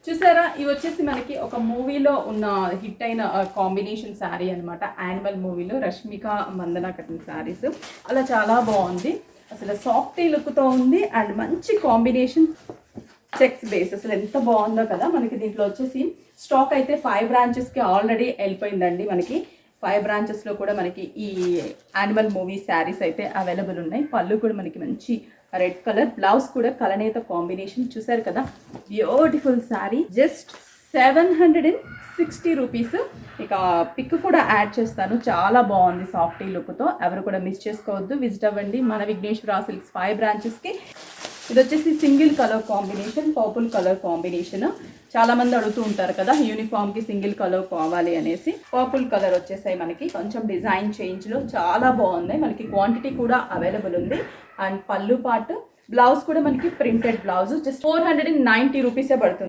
చూసారా, ఇవి వచ్చేసి మనకి ఒక మూవీలో ఉన్న హిట్ అయిన కాంబినేషన్ శారీ అనమాట. యానిమల్ మూవీలో రష్మిక మందన కట్టిన శారీస్. అలా చాలా బాగుంది, అసలు సాఫ్టీ లుక్తో ఉంది అండ్ మంచి కాంబినేషన్ చెక్స్ బేస్. అసలు ఎంత బాగుందో కదా. మనకి దీంట్లో వచ్చేసి స్టాక్ అయితే 5 బ్రాంచెస్కి ఆల్రెడీ వెళ్ళిపోయిందండి. మనకి 5 బ్రాంచెస్లో కూడా మనకి ఈ యానిమల్ మూవీ శారీస్ అయితే అవైలబుల్ ఉన్నాయి. పళ్ళు కూడా మనకి మంచి రెడ్ కలర్, బ్లౌజ్ కూడా కలనేత కాంబినేషన్. చూసారు కదా, బ్యూటిఫుల్ శారీ. Just 760 rupees. ఇక పిక్ కూడా యాడ్ చేస్తాను, చాలా బాగుంది సాఫ్టీ లుక్తో. ఎవరు కూడా మిస్ చేసుకోవద్దు, విజిట్ అవ్వండి మన విఘ్నేశ్వర సిల్క్స్ 5 బ్రాంచెస్కి. ఇది వచ్చేసి single colour combination, purple colour combination. చాలా మంది అడుగుతూ ఉంటారు కదా యూనిఫామ్ కి సింగిల్ కలర్ కావాలి అనేసి. పర్పుల్ కలర్ వచ్చేసాయి మనకి, కొంచెం డిజైన్ చేంజ్ లో చాలా బాగుంది. మనకి క్వాంటిటీ కూడా అవైలబుల్ ఉంది. అండ్ పళ్ళు పార్ట్, బ్లౌజ్ కూడా మనకి ప్రింటెడ్ బ్లౌజ్. జస్ట్ 490 రూపీసే పడుతుంది.